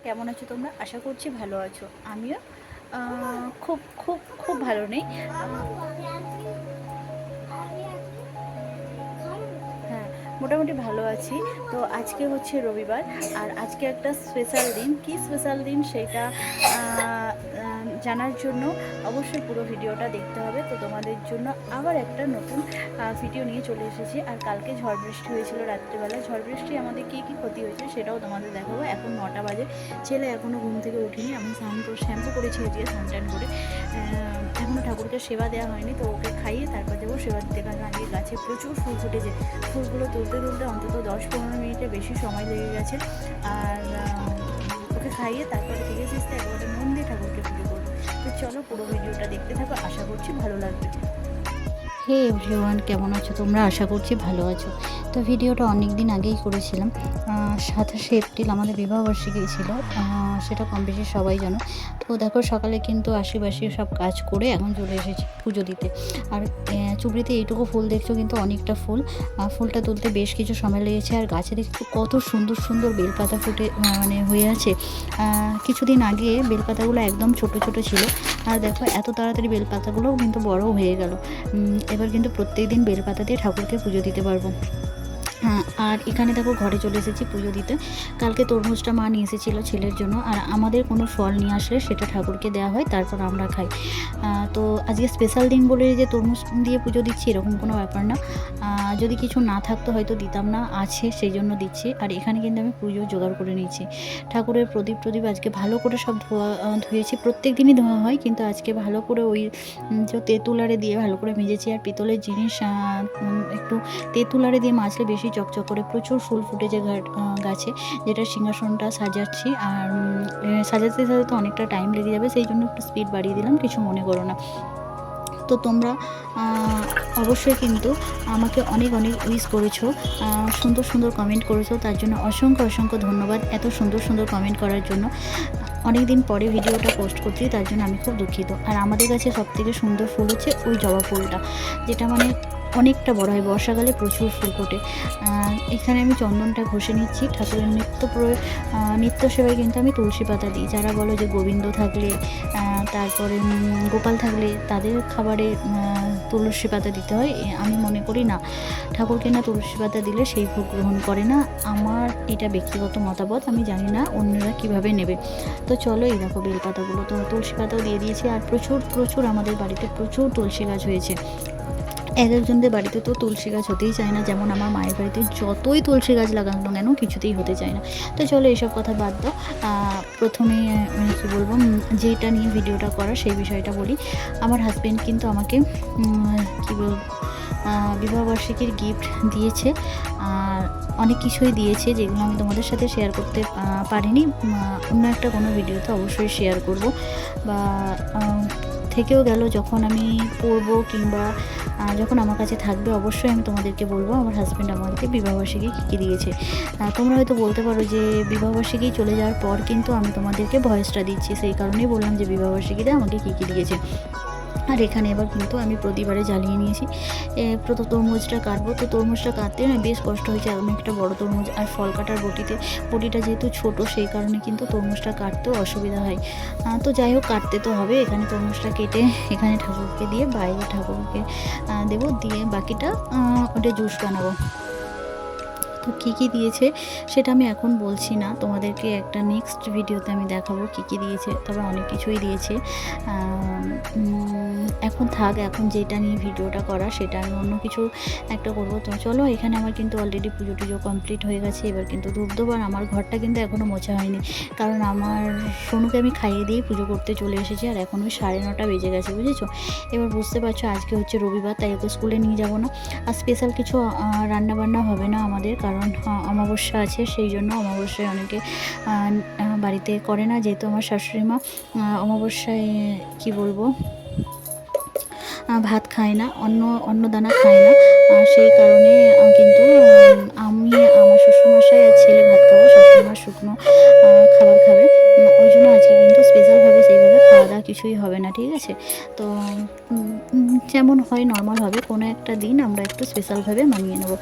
কেমন আছো তোমরা? আশা করছি ভালো আছো। আমিও খুব খুব খুব ভালো নেই। হ্যাঁ, মোটামুটি ভালো আছি। তো আজকে হচ্ছে রবিবার, আর আজকে একটা স্পেশাল দিন। কি স্পেশাল দিন সেটা জানার জন্য অবশ্যই পুরো ভিডিওটা দেখতে হবে। তো তোমাদের জন্য আবার একটা নতুন ভিডিও নিয়ে চলে এসেছি। আর কালকে ঝড় বৃষ্টি হয়েছিল রাত্রিবেলা। ঝড় বৃষ্টি আমাদের কী কী ক্ষতি হয়েছে সেটাও তোমাদের দেখাবো। এখন 9টা বাজে, ছেলে এখনও ঘুম থেকে উঠিনি। আমি শ্যাম্পু করেছি আজকে, স্নান টান করে। এখনও ঠাকুরকে সেবা দেওয়া হয়নি, তো ওকে খাইয়ে তারপর যাবো সেবা দিতে। কারণ আগে গাছে প্রচুর ফুল ফুটেছে। ফুলগুলো তুলতে তুলতে অন্তত 10-15 মিনিটের বেশি সময় লেগে গেছে। আর ওকে খাইয়ে তারপরে ধীরে সুস্থে একেবারে মন দিয়ে ঠাকুরকে পুজো করবো। তো চলো পুরো ভিডিওটা দেখতে থাকো, আশা করছি ভালো লাগবে। হে এভরিওয়ান, কেমন আছো তোমরা? আশা করছি ভালো আছো। তো ভিডিওটা অনেক দিন আগেই করেছিলাম। 27শে এপ্রিল আমাদের বিবাহবার্ষিকী ছিল, সেটা কম বেশি সবাই জানো। তো দেখো সকালে কিন্তু আশিবাসি সব কাজ করে এখন চলে এসেছি পুজো দিতে। আর চুবড়িতে এইটুকু ফুল দেখছো, কিন্তু অনেকটা ফুল। ফুলটা তুলতে বেশ কিছু সময় লেগেছে। আর গাছে দেখছো কত সুন্দর সুন্দর বেলপাতা ফুটে হয়ে আছে। কিছুদিন আগে বেলপাতাগুলো একদম ছোট ছোট ছিল, আর দেখো এত তাড়াতাড়ি বেলপাতাগুলোও কিন্তু বড় হয়ে গেল। এবার কিন্তু প্রত্যেক দিন বেলপাতা দিয়ে ঠাকুরকে পুজো দিতে পারবো। আর এখানে দেখো ঘরে চলে এসেছি পুজো দিতে। কালকে তরমুজটা মা নিয়ে এসেছিলো ছেলের জন্য। আর আমাদের কোনো ফল নিয়ে আসলে সেটা ঠাকুরকে দেওয়া হয়, তারপর আমরা খাই। তো আজকে স্পেশাল দিন বলে যে তরমুজ দিয়ে পুজো দিচ্ছি এরকম কোনো ব্যাপার না। যদি কিছু না থাকতো হয়তো দিতাম না, আছে সেই জন্য দিচ্ছি। আর এখানে কিন্তু আমি পুজো জোগাড় করে নিয়েছি। ঠাকুরের প্রদীপ আজকে ভালো করে সব ধুয়েছি। প্রত্যেক দিনই ধোয়া হয়, কিন্তু আজকে ভালো করে ওই যে তেঁতুলারে দিয়ে ভালো করে মেজেছি। আর পিতলের জিনিস একটু তেঁতুলারে দিয়ে মাজলে বেশি চকচক করে। প্রচুর ফুল ফুটেছে গাছে, যেটা সিংহাসনটা সাজাচ্ছি। আর সাজাতে সাজাতে অনেকটা টাইম লেগে যাবে, সেই জন্য একটু স্পিড বাড়িয়ে দিলাম, কিছু মনে করো না। তো তোমরা অবশ্যই কিন্তু আমাকে অনেক অনেক উইশ করেছো, সুন্দর সুন্দর কমেন্ট করেছো, তার জন্য অসংখ্য অসংখ্য ধন্যবাদ। এত সুন্দর সুন্দর কমেন্ট করার জন্য। অনেক দিন পরে ভিডিওটা পোস্ট করছি, তার জন্য আমি খুব দুঃখিত। আর আমাদের কাছে সবথেকে সুন্দর ফুল হচ্ছে ওই জবা ফুলটা, যেটা অনেকটা বড় হয়। বর্ষাকালে প্রচুর ফুল ফোটে। এখানে আমি চন্দনটা ঘষে নিচ্ছি। ঠাকুরের নিত্য সেবায় কিন্তু আমি তুলসী পাতা দিই। যারা বলো যে গোবিন্দ থাকলে, তারপরে গোপাল থাকলে তাদের খাবারে তুলসী পাতা দিতে হয়, আমি মনে করি না। ঠাকুরকে না তুলসী পাতা দিলে সেই ভোগ গ্রহণ করে না। আমার এটা ব্যক্তিগত মতামত, আমি জানি না অন্যরা কিভাবে নেবে। তো চলো, এই দেখো বেলপাতাগুলো, তো তুলসী পাতাও দিয়ে দিয়েছি। আর প্রচুর প্রচুর আমাদের বাড়িতে প্রচুর তুলসী গাছ হয়েছে। একজনদের বাড়িতে তো তুলসী গাছ হতেই চায় না, যেমন আমার মায়ের বাড়িতে যতই তুলসী গাছ লাগানো কেন কিছুতেই হতে চায় না। তো চলো এইসব কথা বাদ দাও। প্রথমে কী বলবো, যেটা নিয়ে ভিডিওটা করা সেই বিষয়টা বলি। আমার হাজব্যান্ড কিন্তু আমাকে কী বলবো, বিবাহবার্ষিকীর গিফট দিয়েছে। আর অনেক কিছুই দিয়েছে, যেগুলো আমি তোমাদের সাথে শেয়ার করতে পারিনি। অন্য একটা কোনো ভিডিওতে অবশ্যই শেয়ার করব। বা থেকেও গেল, যখন আমি পড়বো কিংবা যখন আমার কাছে থাকবে অবশ্যই আমি তোমাদেরকে বলবো আমার হাজব্যান্ড আমাদেরকে বিবাহবার্ষিকী কী কী দিয়েছে। তোমরা হয়তো বলতে পারো যে বিবাহবার্ষিকী চলে যাওয়ার পর কিন্তু আমি তোমাদেরকে ভয়েসটা দিচ্ছি, সেই কারণেই বললাম যে বিবাহবার্ষিকীতে আমাকে কী কী দিয়েছে। আর এখানে এবার কিন্তু আমি প্রতিবারে জ্বালিয়ে নিয়েছি। তরমুজটা কাটবো, তো তরমুজটা কাটতে না বেশ কষ্ট হয়েছে, এমন একটা বড় তরমুজ। আর ফল কাটার বটিটা যেহেতু ছোট, সেই কারণে কিন্তু তরমুজটা কাটতেও অসুবিধা হয়। তো যাই হোক, কাটতে তো হবে। এখানে তরমুজটা কেটে এখানে ঠাকুরকে দিয়ে বাইরে ঠাকুরকে দেবো, দিয়ে বাকিটা ওটা জুস বানাবো। তো কী কী দিয়েছে সেটা আমি এখন বলছি না, তোমাদেরকে একটা নেক্সট ভিডিওতে আমি দেখাবো কী কী দিয়েছে। তবে অনেক কিছুই দিয়েছে। এখন থাক, এখন যেটা নিয়ে ভিডিওটা করা সেটা আমি অন্য কিছু একটা করবো। তো চলো, এখানে আমার কিন্তু অলরেডি পুজো টুজো কমপ্লিট হয়ে গেছে। এবার কিন্তু ধূপ দেবো। আর আমার ঘরটা কিন্তু এখনও মোছা হয়নি, কারণ আমার সোনুকে আমি খাইয়ে দিয়েই পুজো করতে চলে এসেছি। আর এখন ওই 9:30 বেজে গেছে, বুঝেছো? এবার বুঝতে পারছো আজকে হচ্ছে রবিবার, তাই ওকে স্কুলে নিয়ে যাব না। আর স্পেশাল কিছু রান্নাবান্না হবে না আমাদের, কারণ অমাবস্যা আছে, সেই জন্য অমাবস্যায় অনেকে বাড়িতে করে না। যেহেতু আমার শাশুড়ি মা অমাবস্যায় কী বলবো, ভাত খায় না, অন্নদানা খায় না। সেই কারণে কিন্তু আমি, আমার শ্বশুরমশাই আর ছেলে ভাত খাবো, শাশুড়িমা শুকনো খাবার খাবে। ওই জন্য আজকে কিন্তু স্পেশালভাবে সেইভাবে খাওয়া দাওয়া কিছুই হবে না, ঠিক আছে? তো যেমন হয় নর্মাল হবে, কোনো একটা দিন আমরা একটু স্পেশালভাবে মানিয়ে নেবো।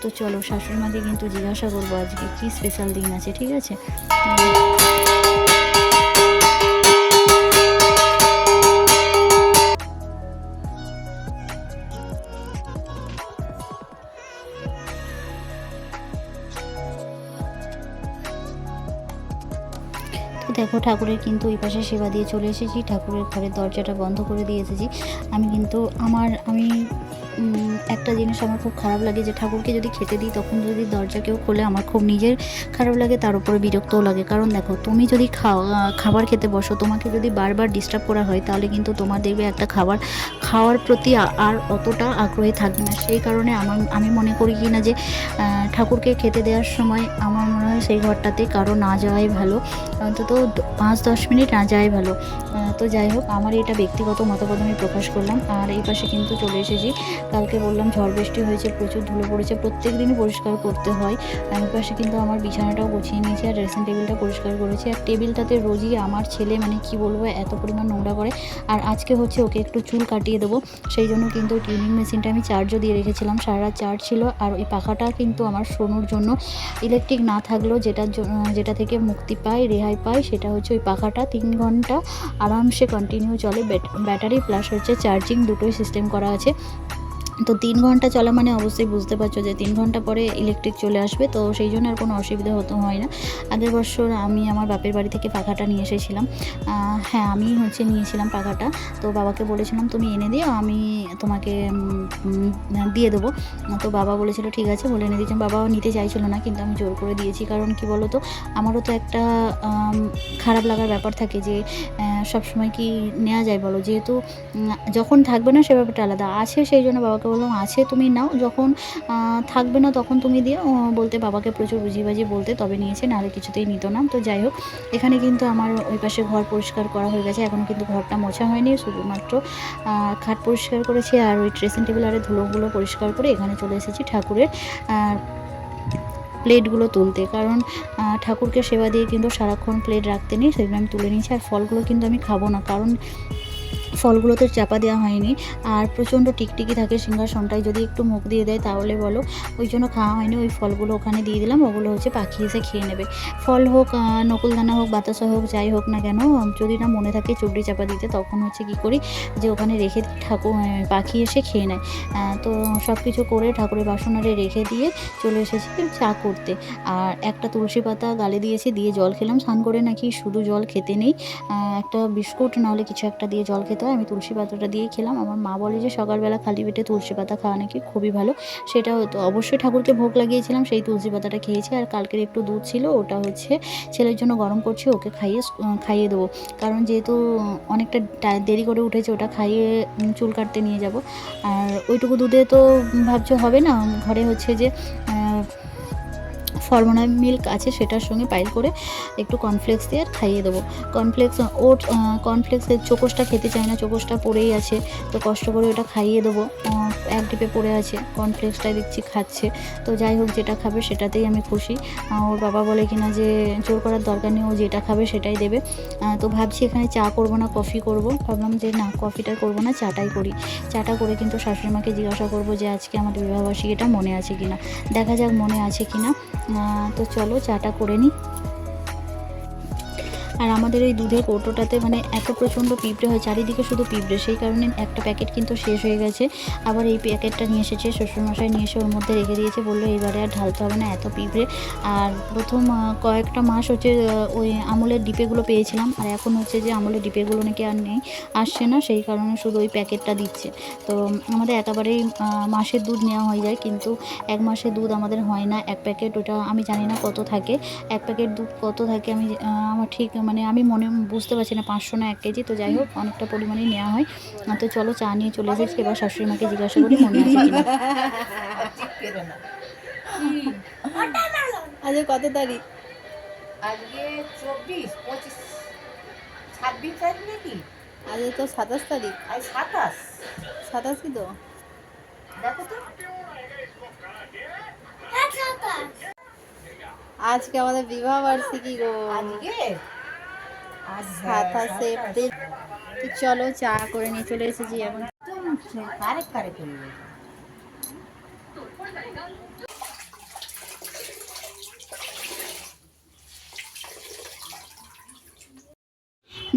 তো চলো, শাশুড়িমাকে কিন্তু জিজ্ঞাসা করবো আজকে কী স্পেশাল দিন আছে, ঠিক আছে? তো দেখো ঠাকুরের কিন্তু ওই পাশে সেবা দিয়ে চলে এসেছি, ঠাকুরের ঘরের দরজাটা বন্ধ করে দিয়ে এসেছি। আমি কিন্তু আমি একটা জিনিস আমার খুব খারাপ লাগে যে ঠাকুরকে যদি খেতে দিই তখন যদি দরজা কেউ খোলে আমার খুব নিজের খারাপ লাগে, তার উপরে বিরক্তও লাগে। কারণ দেখো তুমি যদি খাবার খেতে বসো, তোমাকে যদি বারবার ডিস্টার্ব করা হয় তাহলে কিন্তু তোমার দেখবে একটা খাওয়ার প্রতি আর অতটা আগ্রহী থাকবে না। সেই কারণে আমি মনে করি কি না যে ঠাকুরকে খেতে দেওয়ার সময় আমার মনে হয় সেই ঘরটাতে কারো না যাওয়াই ভালো, অন্তত 5-10 মিনিট না যাওয়াই ভালো। তো যাই হোক, আমার এটা ব্যক্তিগত মতামত আমি প্রকাশ করলাম। আর এই পাশে কিন্তু চলে এসেছি, কালকে বললাম ঝড় বৃষ্টি হয়েছে, প্রচুর ধুলো পড়েছে, প্রত্যেক দিনই পরিষ্কার করতে হয়। আর এই পাশে কিন্তু আমার বিছানাটাও গুছিয়ে নিয়েছি আর ড্রেসিং টেবিলটা পরিষ্কার করেছি। আর টেবিলটাতে রোজই আমার ছেলে মানে কি বলবো এত পরিমাণ নোংরা করে। আর আজকে হচ্ছে ওকে একটু চুল কাটিয়ে দেবো, সেই জন্য কিন্তু টিউনিং মেশিনটা আমি চার্জও দিয়ে রেখেছিলাম, সারা রাত চার্জ ছিল। আর ওই পাখাটা কিন্তু আমার শোনোর জন্য ইলেকট্রিক না থাকলেও যেটা থেকে মুক্তি পাই, রেহাই পাই, সেটা হচ্ছে ওই পাখাটা 3 ঘন্টা আরামসে কন্টিনিউ চলে। ব্যাটারি প্লাস হচ্ছে চার্জিং দুটোই সিস্টেম করা আছে। তো 3 ঘন্টা চলা মানে অবশ্যই বুঝতে পারছো যে 3 ঘন্টা পরে ইলেকট্রিক চলে আসবে, তো সেই জন্য আর কোনো অসুবিধা হয় না। আগের বছর আমি আমার বাপের বাড়ি থেকে পাখাটা নিয়ে এসেছিলাম। হ্যাঁ, আমি নিয়েছিলাম পাখাটা। তো বাবাকে বলেছিলাম তুমি এনে দিও, আমি তোমাকে দিয়ে দেবো। তো বাবা বলেছিল ঠিক আছে, বলে এনে দিয়েছিলাম। বাবাও নিতে চাইছিল না, কিন্তু আমি জোর করে দিয়েছি। কারণ কি বলো তো, আমারও তো একটা খারাপ লাগার ব্যাপার থাকে যে সবসময় কি নেওয়া যায় বলো, যেহেতু যখন থাকবে না সে ব্যাপারটা আলাদা। আছে সেই জন্য বাবাকে বললাম আছে তুমি নাও, যখন থাকবে না তখন তুমি দিও বলতে বাবাকে প্রচুর বুঝিয়ে বলতে, তবে নিয়েছে, নাহলে কিছুতেই নিত না। তো যাই হোক, এখানে কিন্তু আমার ওই পাশে ঘর পরিষ্কার করা হয়ে গেছে, এখনও কিন্তু ঘরটা মোছা হয়নি, শুধুমাত্র খাট পরিষ্কার করেছি আর ওই ড্রেসিং টেবিল আর ধুলোগুলো পরিষ্কার করে এখানে চলে এসেছি ঠাকুরের প্লেটগুলো তুলতে। কারণ ঠাকুরকে সেবা দিয়ে কিন্তু সারাক্ষণ প্লেট রাখতে নেই, সেগুলো আমি তুলে নিয়েছি। আর ফলগুলো কিন্তু আমি খাবো না, কারণ ফলগুলোতে চাপা দেওয়া হয়নি আর প্রচণ্ড টিকটিকি থাকে সিংহাসনটায়, যদি একটু মুখ দিয়ে দেয় তাহলে বলো, ওই জন্য খাওয়া হয়নি। ওই ফলগুলো ওখানে দিয়ে দিলাম, ওগুলো হচ্ছে পাখি এসে খেয়ে নেবে। ফল হোক, নকুলদানা হোক, বাতাসা হোক, যাই হোক না কেন, যদি না মনে থাকে চুবড়ি চাপা দিতে, তখন হচ্ছে কী করি যে ওখানে রেখে পাখি এসে খেয়ে নেয়। তো সব কিছু করে ঠাকুরের বাসনারে রেখে দিয়ে চলে এসেছি চা করতে। আর একটা তুলসী পাতা গালে দিয়েছি, দিয়ে জল খেলাম। স্নান করে নাকি শুধু জল খেতে নেই, একটা বিস্কুট নাহলে কিছু একটা দিয়ে জল খেতে হয়। আমি তুলসী পাতাটা দিয়েই খেলাম। আমার মা বলে যে সকালবেলা খালি পেটে তুলসী পাতা খাওয়া নাকি খুবই ভালো, সেটাও তো অবশ্যই ঠাকুরকে ভোগ লাগিয়েছিলাম, সেই তুলসী পাতাটা খেয়েছি। আর কালকের একটু দুধ ছিল, ওটা হচ্ছে ছেলের জন্য গরম করছি, ওকে খাইয়ে দেবো। কারণ যেহেতু অনেকটা দেরি করে উঠেছে, ওটা খাইয়ে চুল কাটতে নিয়ে যাব। আর ওইটুকু দুধে তো ভাবছো হবে না, ঘরে হচ্ছে যে ফরমোনা মিল্ক আছে, সেটার সঙ্গে পাইল করে একটু কর্নফ্লেক্স দিয়ে আর খাইয়ে দেবো। কর্নফ্লেক্সের চোকসটা খেতে চায় না, চোকসটা পড়েই আছে, তো কষ্ট করে ওটা খাইয়ে দেবো। এক ডিপে পড়ে আছে, কর্নফ্লেক্সটাই দেখছি খাচ্ছে। তো যাই হোক, যেটা খাবে সেটাতেই আমি খুশি। ওর বাবা বলে কিনা যে জোর করার দরকার নেই, ও যেটা খাবে সেটাই দেবে। তো ভাবছি এখানে চা করব না কফি করব, ভাবলাম যে না, কফিটা করব না, চাটাই করি। চাটা করে কিন্তু শাশুড়ি মাকে জিজ্ঞাসা করবো যে আজকে আমাদের বিবাহবার্ষিকীটা মনে আছে কিনা, দেখা যাক মনে আছে কিনা। তো চলো চাটা করে নিই। আর আমাদের এই দুধের কৌটোটাতে মানে এত প্রচণ্ড পিঁপড়ে হয়, চারিদিকে শুধু পিঁপড়ে, সেই কারণে একটা প্যাকেট কিন্তু শেষ হয়ে গেছে। আবার এই প্যাকেটটা নিয়ে এসেছে শ্বশুরমশাই, নিয়ে এসে ওর মধ্যে রেখে দিয়েছে, বললো এইবারে আর ঢালতে হবে না, এত পিঁপড়ে। আর প্রথম কয়েকটা মাস হচ্ছে ওই আমুলের ডিপেগুলো পেয়েছিলাম, আর এখন হচ্ছে যে আমুলের ডিপেগুলো নাকি আর নেই, আসছে না, সেই কারণে শুধু ওই প্যাকেটটা দিচ্ছে। তো আমাদের একেবারেই মাসের দুধ নেওয়া হয়ে যায়, কিন্তু 1 মাসের দুধ আমাদের হয় না। এক প্যাকেট, ওটা আমি জানি না কত থাকে, এক প্যাকেট দুধ কত থাকে আমি আমার ঠিক মানে আমি বুঝতে পারছি না, 500 না 1 কেজি। তো যাই হোক, অনেকটা পরিমাণেই নেওয়া হয়। তো চলো চা নিয়ে চলে এসেছি, এবার শাশুড়ি মাকে জিজ্ঞাসা করি মনে আছে কিনা। আজকে কত তারিখ? আজকে 24, 25, 26 তারিখ নাকি? আজকে তো 27 তারিখ। আজ 27। 27 কি তো? দেখো তো, আজকে আমাদের বিবাহ বার্ষিকী গো, আজকে 27 এপ্রিল। তো চলো চা করে নিয়ে চলে এসেছি এখন। কারে করবে।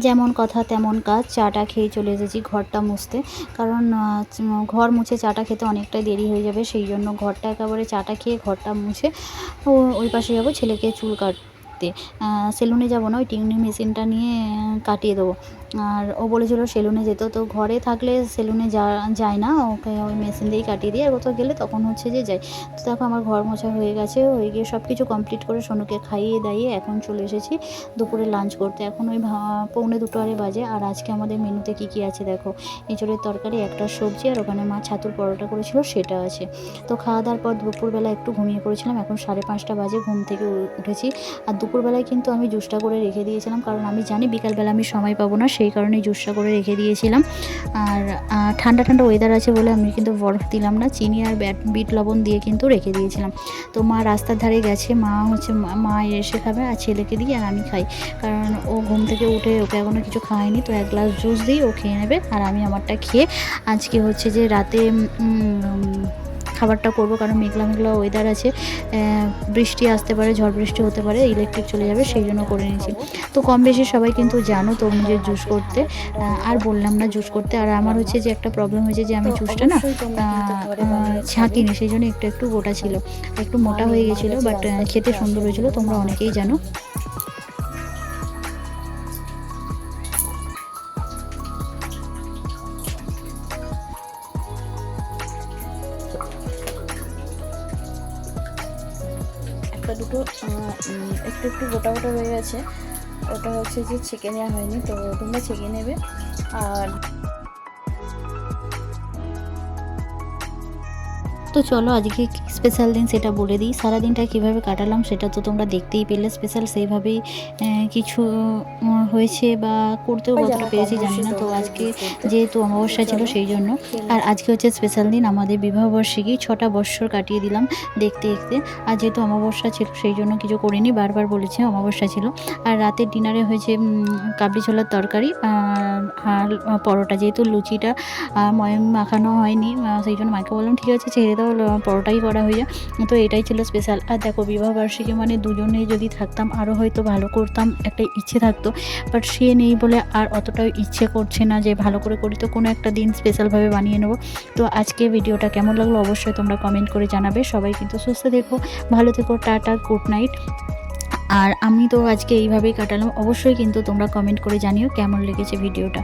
যেমন কথা তেমন কাজ, চাটা খেয়ে চলে এসেছি ঘরটা মুছতে। কারণ ঘর মুছে চাটা খেতে অনেকটাই দেরি হয়ে যাবে, সেই জন্য ঘরটা একেবারে চাটা খেয়ে ঘরটা মুছে ওই পাশে যাবো ছেলেকে চুল দেখতে। সেলুনে যাব না, ওই টিউনিং মেশিনটা নিয়ে কাটিয়ে দেবো। আর ও বলেছিল সেলুনে যেত, তো ঘরে থাকলে সেলুনে যায় না, ওকে ওই মেশিন দিয়েই কাটিয়ে দিই। আর কোথাও গেলে তখন হচ্ছে যে যাই। তো দেখো আমার ঘর মোছা হয়ে গেছে, হয়ে গিয়ে সব কিছু কমপ্লিট করে সোনুকে খাইয়ে দাইয়ে এখন চলে এসেছি দুপুরে লাঞ্চ করতে। এখন ওই 1:45 আরে বাজে। আর আজকে আমাদের মেনুতে কী কী আছে দেখো, এঁচড়ের তরকারি, একটা সবজি, আর ওখানে মা ছাতুর পরোটা করেছিল সেটা আছে। তো খাওয়া দাওয়ার পর দুপুরবেলা একটু ঘুমিয়ে পড়েছিলাম, এখন 5:30 বাজে ঘুম থেকে উঠেছি। আর দুপুরবেলায় কিন্তু আমি জুসটা করে রেখে দিয়েছিলাম, কারণ আমি জানি বিকালবেলা আমি সময় পাবো না, সেই কারণেই জুসটা করে রেখে দিয়েছিলাম। আর ঠান্ডা ঠান্ডা ওয়েদার আছে বলে আমি কিন্তু বরফ দিলাম না, চিনি আর বিট লবণ দিয়ে কিন্তু রেখে দিয়েছিলাম। তো মা রাস্তার ধারে গেছে, মা এসে খাবে, আর ছেলেকে দিই আর আমি খাই, কারণ ও ঘুম থেকে উঠে ওকে এখনও কিছু খাওয়ায়নি। তো 1 গ্লাস জুস দিই, ও খেয়ে নেবে, আর আমি আমারটা খেয়ে আজকে হচ্ছে যে রাতে খাবারটা করব, কারণ মেঘলা মেঘলা ওয়েদার আছে, বৃষ্টি আসতে পারে, ঝড় বৃষ্টি হতে পারে, ইলেকট্রিক চলে যাবে, সেই জন্য করে নিয়েছি। তো কম বেশি সবাই কিন্তু জানো তরমুজের জুস করতে, আর বললাম না জুস করতে। আর আমার হচ্ছে যে একটা প্রবলেম হয়েছে যে আমি জুসটা না ছাঁকিনি, সেই জন্য একটু একটু গোটা ছিল, একটু মোটা হয়ে গেছিলো, বাট খেতে সুন্দর হয়েছিল, তোমরা অনেকেই জানো। একটা দুটো একটু একটু গোটা গোটা হয়ে গেছে, ওটা হচ্ছে যে ছেঁকে নেওয়া হয়নি, তো তোমরা ছেঁকে নেবে। আর তো চলো আজকে স্পেশাল দিন সেটা বলে দিই। সারাদিনটা কীভাবে কাটালাম সেটা তো তোমরা দেখতেই পেলে। স্পেশাল সেইভাবেই কিছু হয়েছে বা করতেও কতটা পেরেছি জানি না। তো আজকে যেহেতু অমাবস্যা ছিল সেই জন্য, আর আজকে হচ্ছে স্পেশাল দিন, আমাদের বিবাহবার্ষিকী, 6টা বৎসর কাটিয়ে দিলাম দেখতে দেখতে। আর যেহেতু অমাবস্যা ছিল সেই জন্য কিছু করিনি, বারবার বলেছে অমাবস্যা ছিল। আর রাতের ডিনারে হয়েছে কাবলি ছোলার তরকারি আর পরোটা, যেহেতু লুচিটা ময়ম মাখানো হয়নি, সেই জন্য মাকে বললাম ঠিক আছে ছেড়ে দাও, পরোটাই করা হয়ে যায়। তো এটাই ছিল স্পেশাল। আর দেখো বিবাহবার্ষিকী মানে দুজনে যদি থাকতাম আরও হয়তো ভালো করতাম, একটা ইচ্ছে থাকতো, বাট সে নেই বলে আর অতটাও ইচ্ছে করছে না যে ভালো করে করি, তো কোনো একটা দিন স্পেশালভাবে বানিয়ে নেবো। তো আজকে ভিডিওটা কেমন লাগলো অবশ্যই তোমরা কমেন্ট করে জানাবে। সবাই কিন্তু সুস্থ থেকো, ভালো থেকো, টাটা, গুড নাইট। আর আমি তো আজকে এইভাবেই কাটালাম, অবশ্যই কিন্তু তোমরা কমেন্ট করে জানিও কেমন লেগেছে ভিডিওটা।